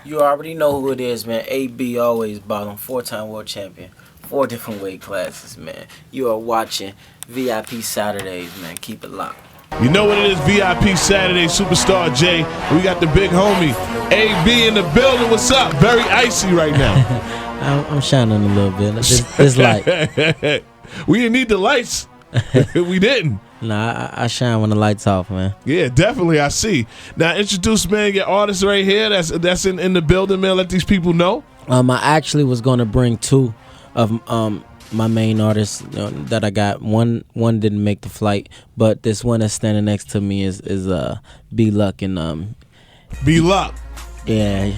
You already know who it is, man. AB always bottom, 4-time world champion, 4 different weight classes, man. You are watching VIP Saturdays, man. Keep it locked. You know what it is, VIP Saturday, Superstar J. We got the big homie, AB in the building. What's up? Very icy right now. I'm shining a little bit. It's light. We didn't need the lights. We didn't. Nah, I shine when the lights off, man. Yeah, definitely. I see. Now, introduce, man, your artist right here. That's in the building, man. Let these people know. I actually was gonna bring 2 of my main artists that I got. One didn't make the flight, but this one that's standing next to me is B Luck and B Luck. Yeah,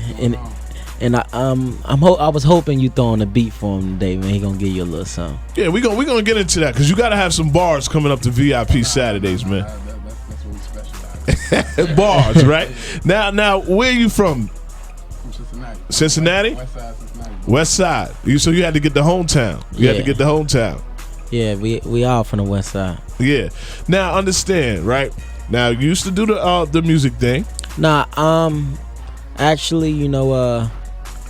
and I was hoping you throwing a beat for him today, man. He gonna give you a little something. Yeah, we gonna get into that because you gotta have some bars coming up to VIP Saturdays, man. That's what we specialize. Bars, right? Now, where are you from? From Cincinnati. Cincinnati? West Side, Cincinnati. West Side. So you had to get the hometown. You had to get the hometown. Yeah, we all from the West Side. Yeah. Now understand, right? Now you used to do the music thing. Nah, actually,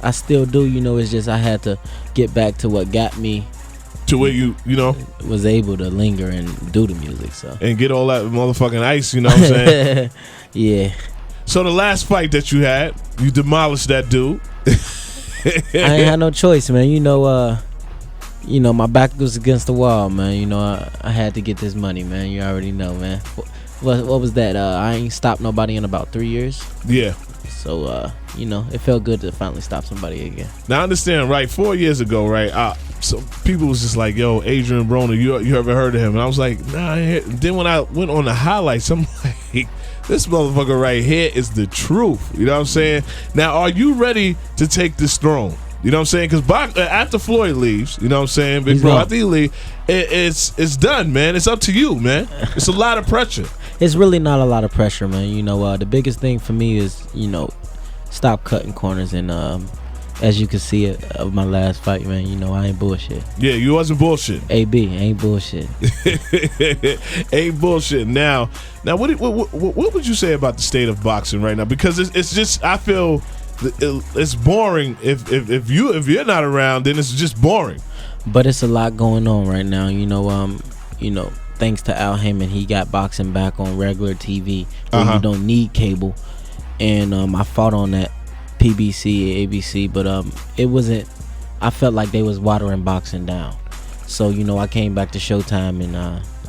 I still do. It's just I had to get back to what got me to where you was able to linger and do the music, so and get all that motherfucking ice. You know what I'm saying? Yeah. So the last fight that you had, you demolished that dude. I ain't had no choice, man. My back was against the wall, man. I had to get this money, man. You already know, man. What was that? I ain't stopped nobody in about 3 years. Yeah. So, it felt good to finally stop somebody again. Now, I understand, right? 4 years ago, right? So people was just like, yo, Adrien Broner, you ever heard of him? And I was like, nah. Then when I went on the highlights, I'm like, this motherfucker right here is the truth. You know what I'm saying? Now, are you ready to take this throne? You know what I'm saying? Because after Floyd leaves, you know what I'm saying? Big bro, after he leaves, it's done, man. It's up to you, man. It's a lot of pressure. It's really not a lot of pressure, man. The biggest thing for me is, stop cutting corners. And as you can see of my last fight, man, I ain't bullshit. Yeah, you wasn't bullshit. AB, ain't bullshit. Ain't bullshit. Now, what would you say about the state of boxing right now? Because it's just, I feel it's boring. If you're not around, then it's just boring. But it's a lot going on right now. Thanks to Al Heyman, he got boxing back on regular TV where you don't need cable. And I fought on that PBC, ABC, but it wasn't. I felt like they was watering boxing down. So I came back to Showtime and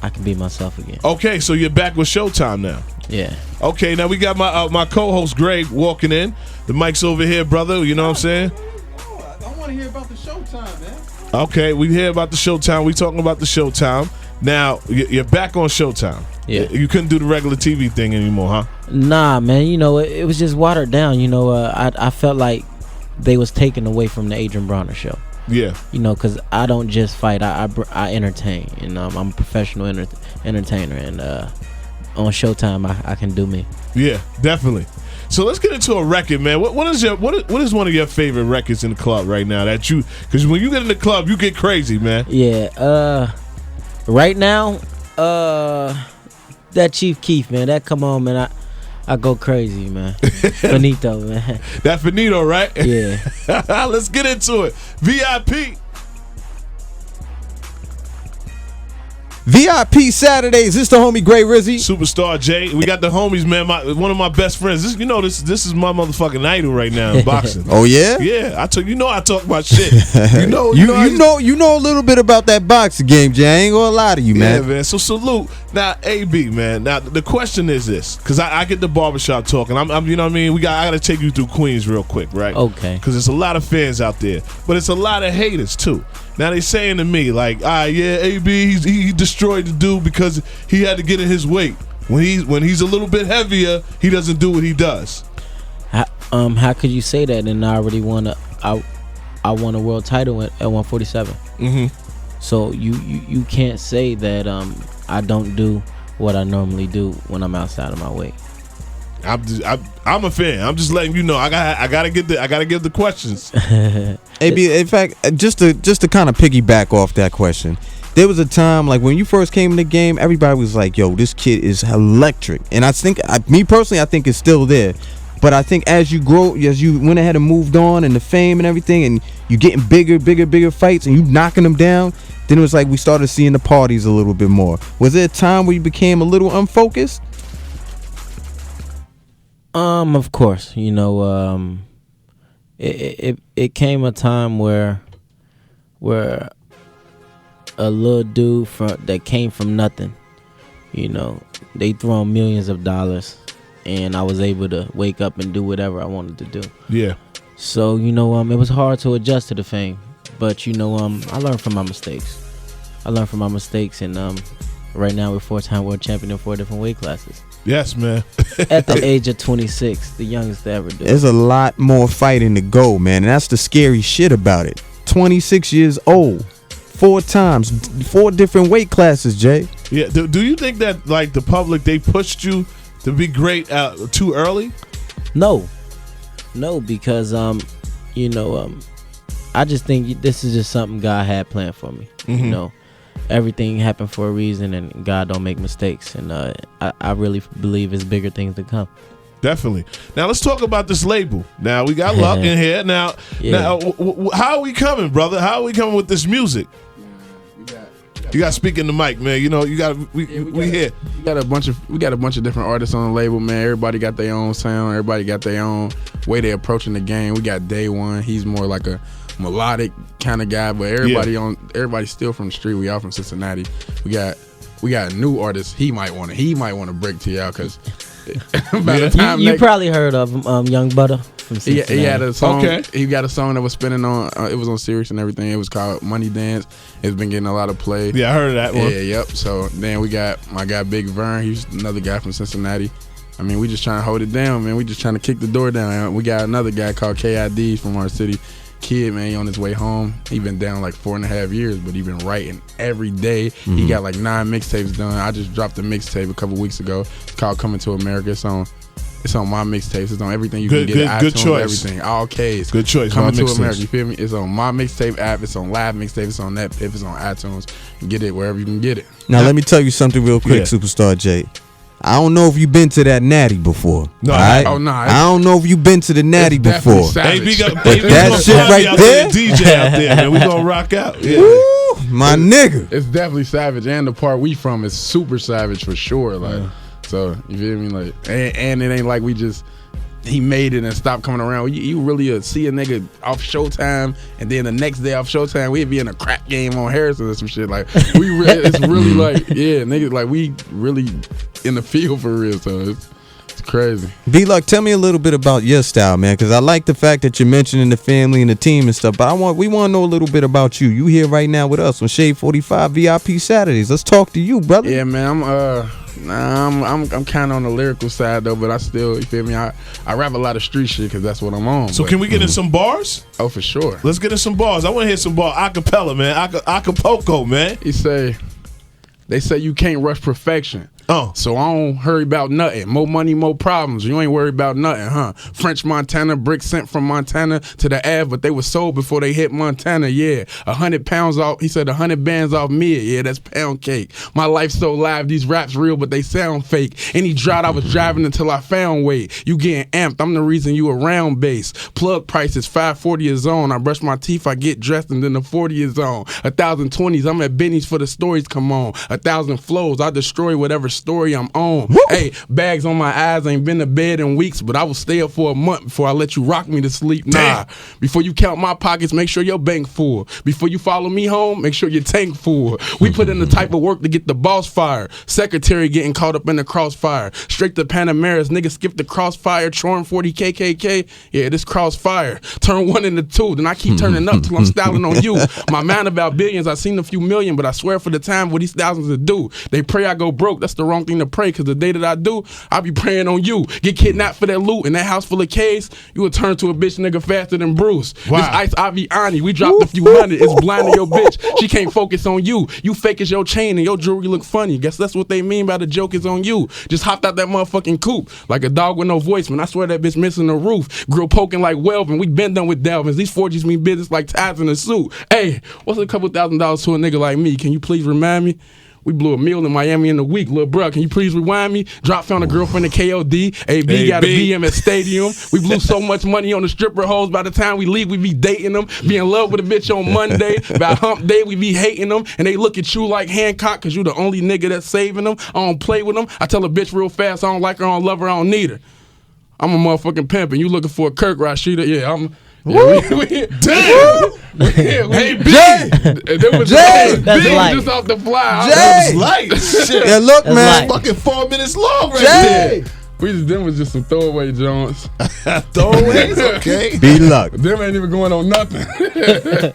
I can be myself again. Okay, so you're back with Showtime now. Yeah. Okay, now we got my co-host Gray walking in. The mic's over here, brother. You know what I'm saying? I want to hear about the Showtime, man. Okay, we hear about the Showtime. We talking about the Showtime. Now, you're back on Showtime. Yeah. You couldn't do the regular TV thing anymore, huh? Nah, man. It was just watered down. I felt like they was taken away from the Adrien Broner show. Yeah. Because I don't just fight. I entertain. And I'm a professional entertainer. And on Showtime, I can do me. Yeah, definitely. So let's get into a record, man. What is one of your favorite records in the club right now that you? Because when you get in the club, you get crazy, man. Yeah. Right now, that Chief Keef, man. That come on, man. I go crazy, man. Finito, man. That Finito, right? Yeah. Let's get into it. VIP. VIP Saturdays. This the homie GRAYRIZZY. Superstar J. We got the homies, man. One of my best friends. This is my motherfucking idol right now in boxing. Oh yeah? Yeah. I talk about shit. You know a little bit about that boxing game, Jay. I ain't gonna lie to you, man. Yeah, man. So salute. Now, AB, man. Now the question is this, because I get the barbershop talking. I'm you know what I mean? I gotta take you through Queens real quick, right? Okay. Because there's a lot of fans out there, but it's a lot of haters too. Now they saying to me like, yeah, AB, he destroyed the dude because he had to get in his weight. When he's a little bit heavier, he doesn't do what he does. How could you say that? And I already won I won a world title at 147. Mm-hmm. So you can't say that I don't do what I normally do when I'm outside of my weight. I'm a fan. I'm just letting you know. I gotta give the questions. AB, in fact, just to kind of piggyback off that question, there was a time like when you first came in the game, everybody was like, "Yo, this kid is electric," and I think, me personally, I think it's still there. But I think as you grow, as you went ahead and moved on, and the fame and everything, and you getting bigger fights, and you knocking them down, then it was like we started seeing the parties a little bit more. Was there a time where you became a little unfocused? Of course, it came a time where a little dude that came from nothing, they thrown millions of dollars, and I was able to wake up and do whatever I wanted to do. Yeah. So it was hard to adjust to the fame, but I learned from my mistakes. And right now we're 4-time world champion in 4 different weight classes. Yes, man. At the age of 26, the youngest to ever do it. There's a lot more fighting to go, man, and that's the scary shit about it. 26 years old, 4 times, 4 different weight classes, Jay. Yeah. Do you think that like the public, they pushed you to be great too early? No, because I just think this is just something God had planned for me. Mm-hmm. Everything happened for a reason, and God don't make mistakes. And I really believe it's bigger things to come. Definitely. Now let's talk about this label. Now we got Luck in here. Now, how are we coming, brother? How are we coming with this music? You got to speak in the mic, man. We here. We got a bunch of different artists on the label, man. Everybody got their own sound. Everybody got their own way they approaching the game. We got Day One. He's more like a melodic kind of guy, but everybody's still from the street. We all from Cincinnati. We got new artists. He might want to break to y'all because by the time you probably heard of him, Young Butter from Cincinnati. He had a song. Okay. He got a song that was spinning on. It was on Sirius and everything. It was called Money Dance. It's been getting a lot of play. Yeah, I heard of that one. Yeah, yep. So then we got my guy Big Vern. He's another guy from Cincinnati. I mean, we just trying to hold it down, man. We just trying to kick the door down. We got another guy called KID from our city. Kid, man, he on his way home. He been down like 4.5 years, but he been writing every day. Mm-hmm. He got like 9 mixtapes done. I just dropped a mixtape a couple weeks ago. It's called Coming to America. It's on my mixtapes. It's on everything you can get. Good iTunes, choice. Everything. All K's. Good choice. Coming to Mixtapes. America. You feel me? It's on my mixtape app. It's on Live Mixtape. It's on NetPiff. It's on iTunes. You get it wherever you can get it. Now let me tell you something real quick, Superstar Jay. I don't know if you've been to that Natty before. No, right? Oh no. I don't know if you've been to the Natty before. Hey, we that shit right there, DJ out there, man. We gonna rock out. Yeah. Woo, my nigga. It's definitely savage, and the part we from is super savage for sure. Like, so you feel me? Like, and it ain't like we just he made it and stopped coming around. You really see a nigga off Showtime, and then the next day off Showtime we'd be in a crack game on Harrison or some shit. Like it's really like niggas like we really in the field for real. So it's crazy. B-Luck, tell me a little bit about your style, man, because I like the fact that you're mentioning the family and the team and stuff. But we want to know a little bit about you. You here right now with us on Shade 45 VIP Saturdays. Let's talk to you, brother. Yeah, man. I'm kind of on the lyrical side though, but I still, you feel me? I rap a lot of street shit because that's what I'm on. So can we get in some bars? Oh, for sure. Let's get in some bars. I want to hear some bars. Acapella, man. Acapulco, man. They say you can't rush perfection. Oh. So I don't hurry about nothing. More money, more problems. You ain't worried about nothing, huh? French Montana, bricks sent from Montana to the Ave, but they were sold before they hit Montana, yeah. 100 pounds off, he said 100 bands off me, yeah, that's pound cake. My life's so live, these raps real, but they sound fake. Any drought I was driving until I found weight. You getting amped, I'm the reason you around base. Plug prices, 540 is on. I brush my teeth, I get dressed, and then the 40 is on. 1,020s, I'm at Benny's for the stories come on. 1,000 flows, I destroy whatever story I'm on. Woo! Hey, bags on my eyes, ain't been to bed in weeks, but I will stay up for a month before I let you rock me to sleep. Nah, before you count my pockets, make sure your bank full. Before you follow me home, make sure your tank full. We put in the type of work to get the boss fired. Secretary getting caught up in the crossfire. Straight to Panameras, niggas skip the crossfire. Tron 40 KKK, yeah, this crossfire. Turn 1 into 2, then I keep turning up till I'm styling on you. My mind about billions, I seen a few million, but I swear for the time what these thousands to do. They pray I go broke, that's the wrong thing to pray, cause the day that I do, I'll be praying on you. Get kidnapped for that loot in that house full of K's, you will turn to a bitch nigga faster than Bruce. Wow. This Ice Aviani, we dropped a few hundred, it's blind to your bitch. She can't focus on you. You fake as your chain and your jewelry look funny. Guess that's what they mean by the joke is on you. Just hopped out that motherfucking coupe like a dog with no voice, man. I swear that bitch missing the roof. Grill poking like Welvin, we been done with Delvins. These 4Gs mean business like ties in a suit. Hey, what's a couple $1,000s to a nigga like me? Can you please remind me? We blew $1 million in Miami in a week. Lil' bro, can you please rewind me? Drop found a girlfriend in KOD. AB got a BM at Stadium. We blew so much money on the stripper hoes. By the time we leave, we be dating them. Be in love with a bitch on Monday. By hump day, we be hating them. And they look at you like Hancock because you the only nigga that's saving them. I don't play with them. I tell a bitch real fast, I don't like her, I don't love her, I don't need her. I'm a motherfucking pimp, and you looking for a Kirk Rashida? Yeah, I'm. Yeah, Hey, B! Jay! That's light. Just off the fly. Jay! That was light. Shit. Yeah, look, That's man. light. Fucking 4 minutes long right Jay! there. Them was just some throwaway Jones. Throwaways, okay. Be luck. Them ain't even going on nothing.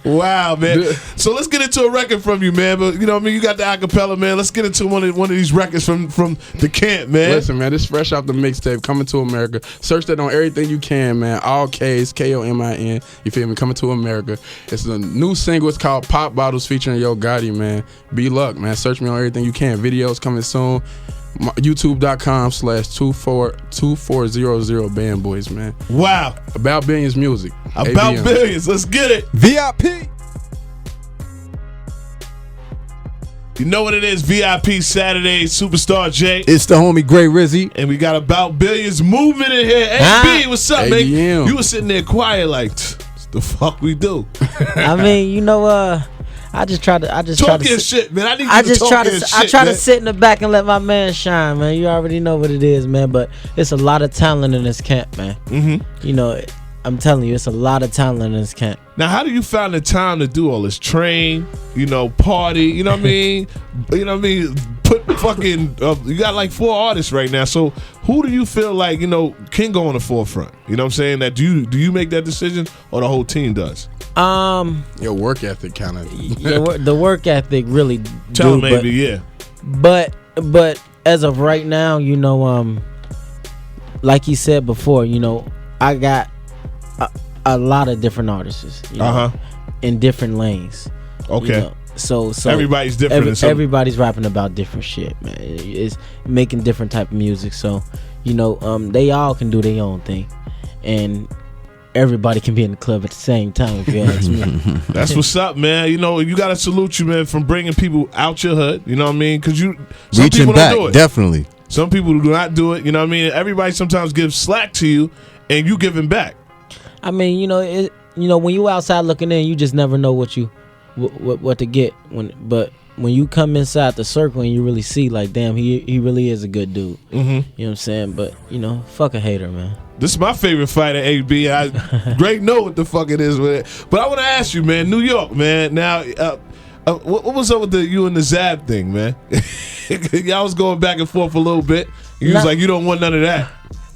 Wow, man. So let's get into a record from you, man. But you know what I mean? You got the acapella, man. Let's get into one of these records from the camp, man. Listen, man, this fresh off the mixtape, Coming to America. Search that on everything you can, man. All K's, Komin. You feel me? Coming to America. It's a new single. It's called Pop Bottles featuring Yo Gotti, man. Be luck, man. Search me on everything you can. Videos coming soon. YouTube.com/2400 Band Boys, man. Wow. About Billions Music. About ABM. Billions. Let's get it. VIP. You know what it is, VIP Saturday, Superstar J. It's the homie GRAYRIZZY. And we got About Billions movement in here. AB, what's up, man? ABM. You was sitting there quiet like, what the fuck we do? I mean, you know, I just try to Talk your shit, man. I need you I to just talk try your to shit, I try man. to sit in the back and let my man shine, man. You already know what it is, man. But it's a lot of talent in this camp, man. Mm-hmm. You know, I'm telling you, it's a lot of talent in this camp. Now, how do you find the time to do all this? Train, you know, party, you know what I mean? You know what I mean? Put fucking, you got like 4 artists right now. So who do you feel like, you know, can go on the forefront? You know what I'm saying? That do you make that decision or the whole team does? Your work ethic kind of. The work ethic really Tell do, maybe, yeah. But as of right now, you know, like he said before, you know, I got a lot of different artists, you know, in different lanes. Okay. You know? So everybody's different. Everybody's rapping about different shit, man. It's making different type of music. So, you know, they all can do their own thing, and everybody can be in the club at the same time. If you ask me, That's what's up, man. You know, you gotta salute you, man, from bringing people out your hood. You know what I mean? Because some Reaching people back, don't do it. definitely. Some people do not do it. You know what I mean? Everybody sometimes gives slack to you, and you giving back. I mean, you know, when you outside looking in, you just never know what to get. But when you come inside the circle and you really see, like, damn, he really is a good dude. Mm-hmm. You know what I'm saying? But you know, fuck a hater, man. This is my favorite fighter, AB. Great know what the fuck it is with it. But I want to ask you, man, New York, man. Now, what was up with you and the Zab thing, man? Y'all was going back and forth a little bit. You was like, you don't want none of that.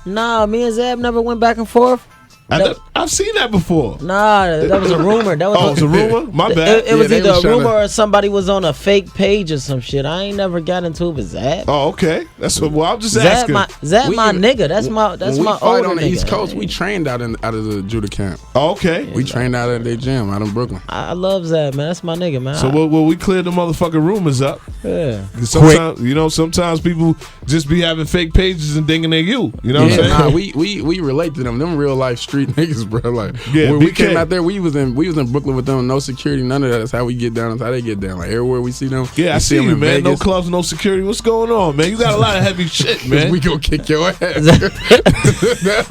Nah, me and Zab never went back and forth. I've seen that before. Nah, that was a rumor. That was it was a rumor? My bad. It was they either was a rumor tryna- or somebody was on a fake page or some shit. I ain't never got into it with Zab. Oh, okay. That's what. Well, I'm just Zab asking. my nigga. That's my when we my fight older on the nigga. East Coast. We trained out of the Judah camp. Oh, okay. We trained out of their gym out in Brooklyn. I love Zab, man. That's my nigga, man. So we cleared the motherfucking rumors up. Yeah. Sometimes people just be having fake pages and thinking they're you. You know what I'm saying? Nah, we relate to them. Them real life street niggas, bro. Like, Yeah, when we BK. came out there, we was in Brooklyn with them, no security, none of that. That's how we get down. That's how they get down. Like everywhere we see them. Yeah, I we see them you, in man. Vegas. No clubs, no security. What's going on, man? You got a lot of heavy shit, man. We gonna kick your ass.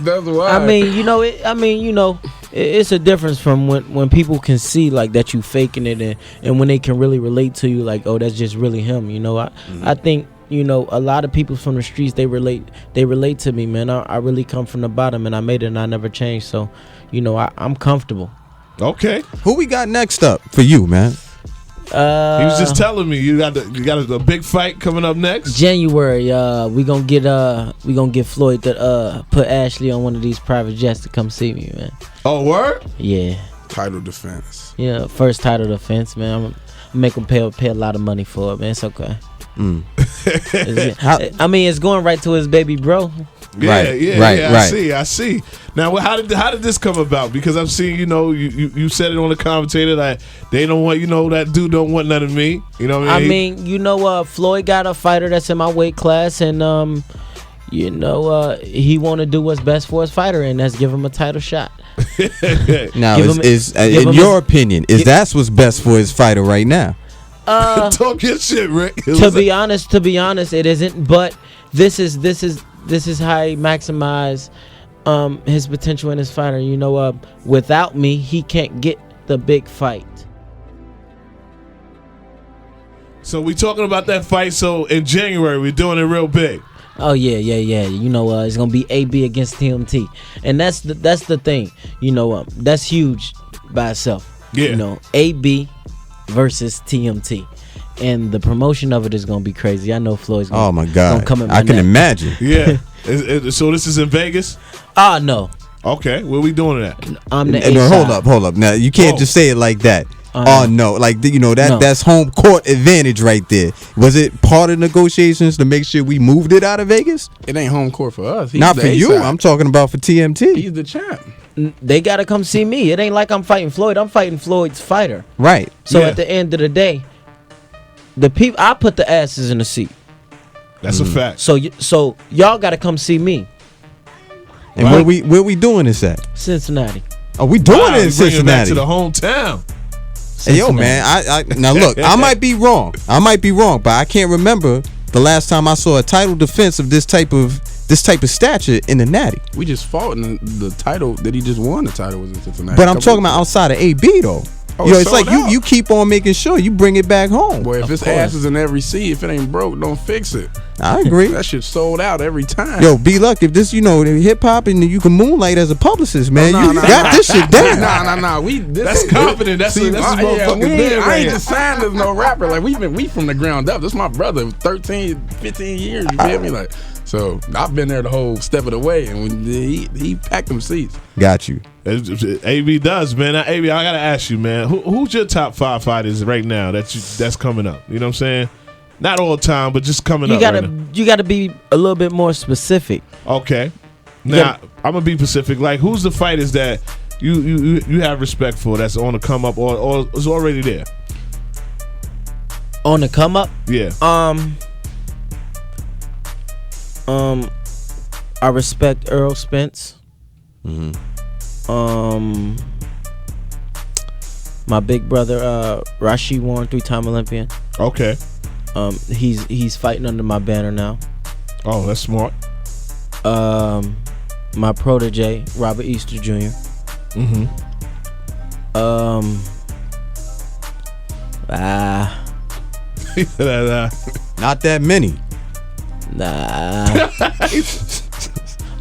That's why. I mean, it's a difference from when people can see like that you faking it and when they can really relate to you, like, oh, that's just really him. You know, I think, you know, a lot of people from the streets, they relate to me, man. I really come from the bottom and I made it and I never changed. So, you know, I'm comfortable. Okay. Who we got next up for you, man? He was just telling me you got a big fight coming up next. January, we gonna get Floyd to put Ashley on one of these private jets to come see me, man. Oh, word? Yeah. Title defense. Yeah, first title defense, man. I'm gonna make them pay a lot of money for it, man. It's okay. I mean, it's going right to his baby bro. Yeah. I see. Now, how did this come about? Because I'm seeing, you know, you said it on the commentator that they don't want, you know, that dude don't want none of me. You know what I mean? I mean, you know, Floyd got a fighter that's in my weight class, and you know, he want to do what's best for his fighter, and that's give him a title shot. Now, in your opinion, is that's what's best for his fighter right now? Talk your shit, Rick. To be honest, it isn't. But this is how he maximize his potential in his fighter. You know, without me, he can't get the big fight. So we talking about that fight. So in January, we're doing it real big. Oh yeah. You know, it's gonna be AB against TMT, and that's the thing. You know, that's huge by itself. Yeah. You know, AB versus TMT, and the promotion of it is gonna be crazy. I know Floyd's gonna. Oh my God! Gonna come at my I can neck. imagine. Yeah. So this is in Vegas. No. Okay, where we doing it at? I'm the No, A-side. hold up. Now you can't just say it like that. No, like you know No. that's home court advantage right there. Was it part of negotiations to make sure we moved it out of Vegas? It ain't home court for us. He's Not the for you. A-side. I'm talking about for TMT. He's the champ. They gotta come see me. It ain't like I'm fighting Floyd. I'm fighting Floyd's fighter. Right. So Yeah. at the end of the day, the people I put the asses in the seat. That's a fact. So y'all gotta come see me. And Right. where we doing this at? Cincinnati. Oh, we doing Wow, it in you bring it back Cincinnati. to the hometown. Hey, yo, man. I now look. I might be wrong. But I can't remember the last time I saw a title defense of this type of stature in the Natty. We just fought, and the title that he just won. The title was in Cincinnati. But I'm talking about outside of AB though. Oh, Yo, it's it's like sold out. you keep on making sure you bring it back home. Boy, if Of his course. ass is in every seat, if it ain't broke, don't fix it. I agree. That shit sold out every time. Yo, be luck if this, hip hop and you can moonlight as a publicist, man. Nah, you nah, got nah. this shit down. Nah. That's confident. That's his motherfucking bid I right ain't here. just signed as no rapper. Like we from the ground up. This my brother, 13, 15 years. You feel me? Like, so I've been there the whole step of the way, and when he packed them seats. Got you. AB does, man. Now, AB, I gotta ask you, man. Who's your top 5 fighters right now that's coming up? You know what I'm saying? Not all the time, but just coming You up. gotta right now. you gotta be a little bit more specific. Okay. You Now gotta- I'm gonna be specific. Like, who's the fighters that you have respect for that's on the come up or is already there? On the come up, Yeah. I respect Earl Spence. My big brother Rashid Warren, 3-time Olympian. Okay. He's fighting under my banner now. Oh, that's smart. My protege Robert Easter Jr. Mm-hmm. Not that many. Nah.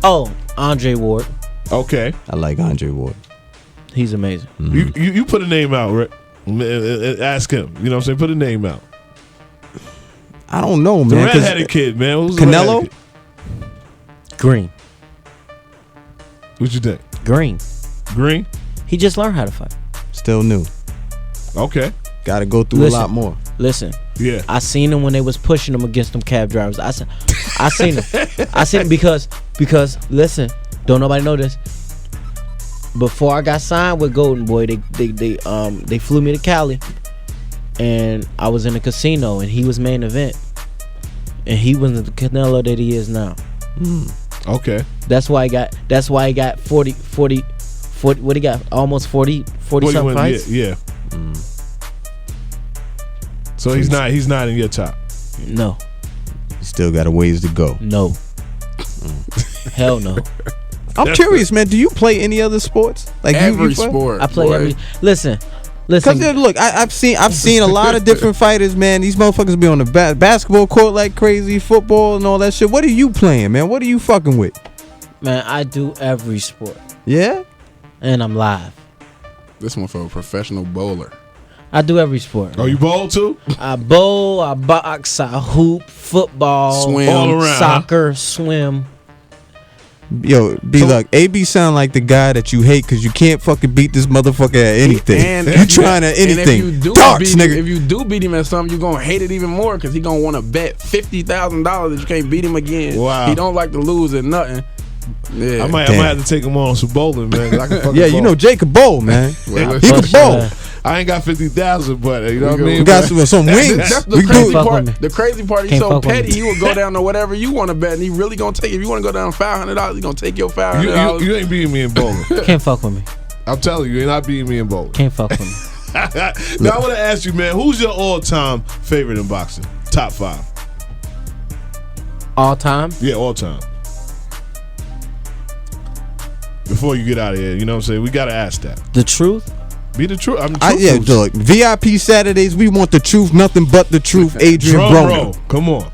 Oh, Andre Ward. Okay. I like Andre Ward. He's amazing. You put a name out, Rick. Ask him. You know what I'm saying? Put a name out. I don't know, The man. 'cause red-headed kid, man. Who's the Canelo? redheaded kid? Green. What you think? Green. Green? He just learned how to fight. Still new. Okay. Got to go through Listen. a lot more. Listen, Yeah. I seen him when they was pushing him against them cab drivers. I seen him. I seen him because listen, don't nobody know this. Before I got signed with Golden Boy, they flew me to Cali, and I was in a casino, and he was main event, and he wasn't the Canelo that he is now. Okay. That's why he got 40 what he got, almost 40 something win, fights. yeah. So he's not in your top. No, Still got a ways to go. no. Hell no. I'm curious, man. Do you play any other sports? Like Every you play? sport. I play boy. every. Listen. Cause look, I've seen a lot of different fighters, man. These motherfuckers be on the basketball court like crazy, football and all that shit. What are you playing, man? What are you fucking with? Man, I do every sport, Yeah. and I'm live. This one for a professional bowler. I do every sport. Oh, you bowl too? I bowl, I box, I hoop, football, Swim. All around, soccer, swim. Yo, B-Luck, AB sound like the guy that you hate because you can't fucking beat this motherfucker at anything. And you trying at anything. And if you do Darts, beat nigga. him, if you do beat him at something, you're gonna hate it even more because he gonna want to bet $50,000 that you can't beat him again. Wow. He don't like to lose at nothing. Yeah. I might have to take him on some bowling, man. 'Cause I can fucking Yeah, you bowl. know Jacob Bowl, man. Well, He can bowl. I ain't got 50,000, but you know what I mean. We got But- some wings. That's We the can crazy do Fuck part. with me. The crazy part, he's Can't so fuck with petty. me. He will go down to whatever you want to bet, and he really gonna take. If you want to go down $500, he gonna take your you, $500. you ain't beating me in bowling. Can't fuck with me. I'm telling you, you're not beating me in bowling. Can't fuck with me. Now I want to ask you, man, who's your all-time favorite in boxing? Top 5. All time? Yeah, all time. Before you get out of here, you know what I'm saying? We got to ask that. The truth? Be the truth. I'm Yeah, look, VIP Saturdays, we want the truth, nothing but the truth. Adrien Drum Broner. roll. Come on.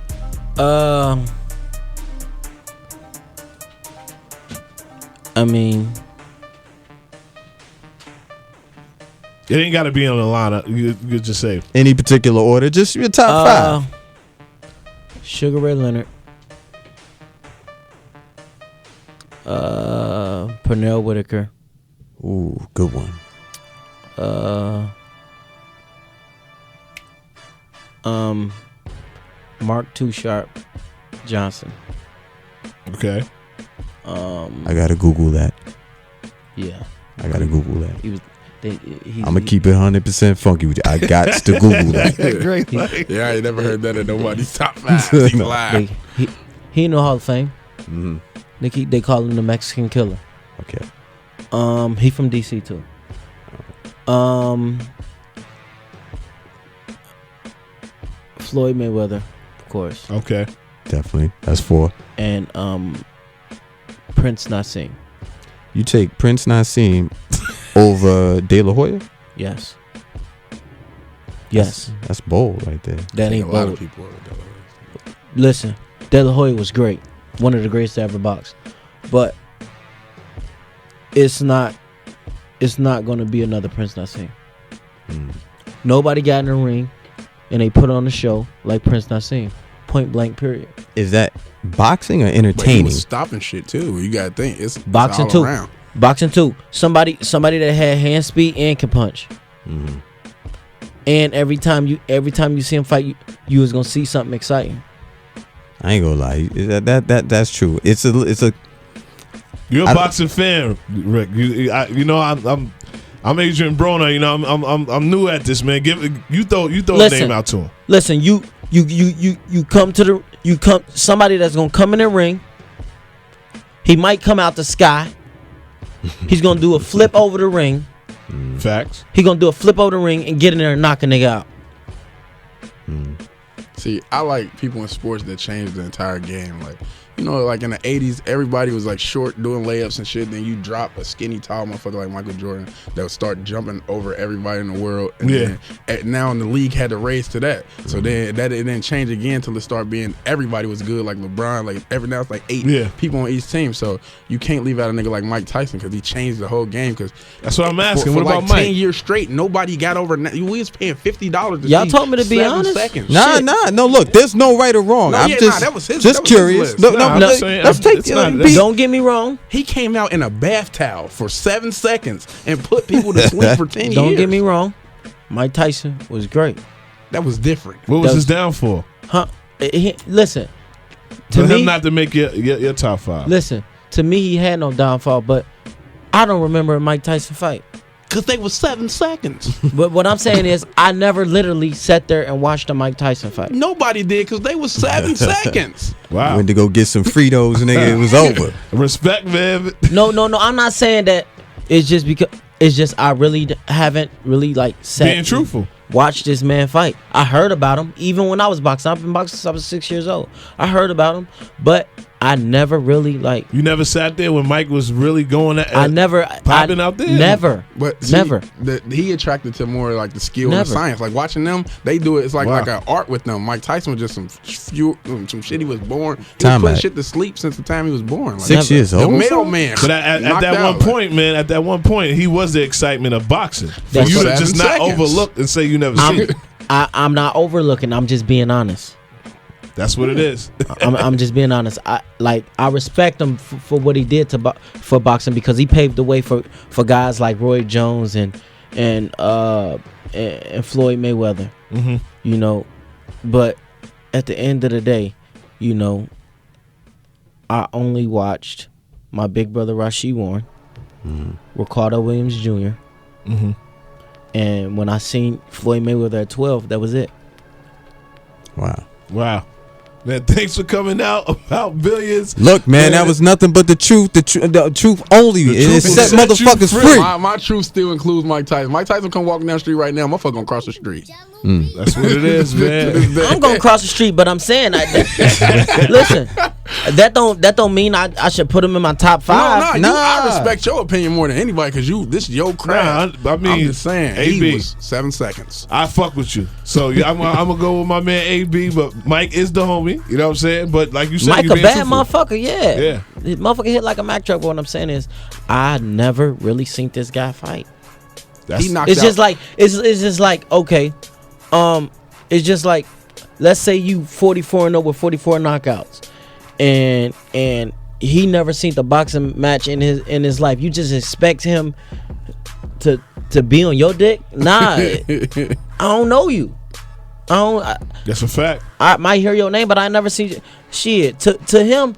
I mean, It ain't got to be on the lineup. You just say Any particular order, just your top 5. Sugar Ray Leonard. Pernell Whitaker. Ooh, good one. Mark Too Sharp Johnson. okay. I gotta Google that. Yeah, I gotta Google that. he was. I'm gonna keep it 100% funky with you. I got to Google that. Great. Yeah, I ain't never heard that in nobody's top 5. He lied. He in the Hall of Fame. Mhm. They call him the Mexican Killer. Okay. He from DC too. Floyd Mayweather, of course, Okay. Definitely. That's 4. and Prince Nassim. You take Prince Nassim over De La Hoya? Yes. Yes. That's bold right there. That A ain't lot of bold. people over there. Listen, De La Hoya was great. One of the greatest to ever box. But it's not going to be another Prince Nassim. Nobody got in the ring and they put on a show like Prince Nassim. Point blank, period. Is that boxing or But he entertaining? was stopping shit too. You gotta think it's Boxing all too. around. Boxing too. Somebody that had hand speed and can punch. And every time you see him fight, you was gonna see something exciting. I ain't gonna lie. That's true. It's a. You're a boxing fan, Rick. You know I'm Adrien Broner. You know I'm new at this, man. You throw a name out to him. Listen, you come somebody that's gonna come in the ring. He might come out the sky. He's gonna do a flip over the ring. Facts. He gonna do a flip over the ring and get in there and knock a nigga out. See, I like people in sports that change the entire game. Like, you know, like in the 80s, everybody was like short doing layups and shit. Then you drop a skinny, tall motherfucker like Michael Jordan that would start jumping over everybody in the world. And Yeah. then, now in the league had to raise to that. So then it didn't change again until it started being everybody was good. Like LeBron, like now it's like 8 people on each team. So you can't leave out a nigga like Mike Tyson because he changed the whole game. Because That's what I'm asking. For What about like Mike? 10 years straight, nobody got over. We was paying $50 to Y'all see told me to be 7 honest. seconds. Nah. No, look, there's no right or wrong. No, I'm yeah, just, that was his- just that was his curious. list. No, Nah, I'm just saying, let's take it's not- the that's- Don't get me wrong. He came out in a bath towel for 7 seconds and put people to sleep for 10 years. Don't get me wrong. Mike Tyson was great. That was different. What was That his downfall? Huh? Listen. To For me, him not to make your top 5. listen. To me, he had no downfall, but I don't remember a Mike Tyson fight. Because they was 7 seconds. But what I'm saying is, I never literally sat there and watched a Mike Tyson fight. Nobody did because they was 7 seconds. Wow. Went to go get some Fritos, nigga. It was over. Respect, man. No. I'm not saying that. It's just because I really haven't really like sat Being truthful. watched this man fight. I heard about him even when I was boxing. I've been boxing since I was 6 years old. I heard about him, but I never really like. You never sat there when Mike was really going at I never popping out there? Never. But see, Never. He attracted to more like the skill and Never. the science. Like watching them, they do it. It's like Wow. an art with them. Mike Tyson was just some shit. He was born. He was Time putting out. shit to sleep since the time he was born. Like, 6 years the old. mailman. But at knocked that out, one point, man, at that one point, he was the excitement of boxing. For That's you to 7 just not seconds. overlook and say you never seen it. I'm not overlooking. I'm just being honest. That's what it is. I'm just being honest. I respect him for what he did for boxing because he paved the way for guys like Roy Jones and Floyd Mayweather. Mm-hmm. You know, but at the end of the day, you know, I only watched my big brother Rasheed Warren, Ricardo Williams Jr. Mm-hmm. And when I seen Floyd Mayweather at 12, that was it. Wow. Wow. Man, thanks for coming out about billions. Look, man, that was nothing but the truth. The truth only. It set motherfuckers free. My truth still includes Mike Tyson. Mike Tyson come walking down the street right now. Motherfucker gonna cross the street. That's what it is, man. I'm gonna cross the street, but I'm saying, listen, that don't mean I should put him in my top 5. No, I respect your opinion more than anybody because this is your craft. I mean, I'm just saying, AB, he was 7 seconds. I fuck with you, so yeah, I'm gonna go with my man AB, but Mike is the homie. You know what I'm saying? But like you said, Mike you a being bad truthful. motherfucker, yeah. Yeah. His motherfucker hit like a Mack truck. But what I'm saying is, I never really seen this guy fight. He knocked It's out. just like it's just like okay, it's just like let's say you 44-0 with 44 knockouts, and he never seen the boxing match in his life. You just expect him to be on your dick? Nah, I don't know you. That's a fact. I might hear your name, but I never see shit. To him,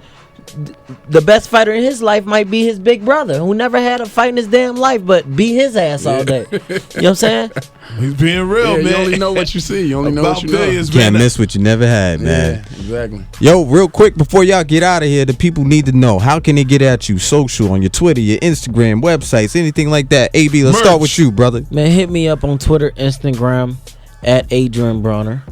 the best fighter in his life might be his big brother, who never had a fight in his damn life, but beat his ass all day. You know what I'm saying? He's being real, man. You only know what you see. You only know what you know. billions, Can't man. miss what you never had, man. Yeah, exactly. Yo, real quick before y'all get out of here, the people need to know, how can they get at you? Social, on your Twitter, your Instagram, websites, anything like that. AB, let's start with you, brother. Man, hit me up on Twitter, Instagram at Adrien Broner.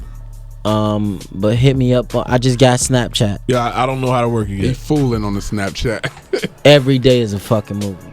But hit me up. I just got Snapchat. Yeah, I don't know how to work it He yet. fooling on the Snapchat. Every day is a fucking movie.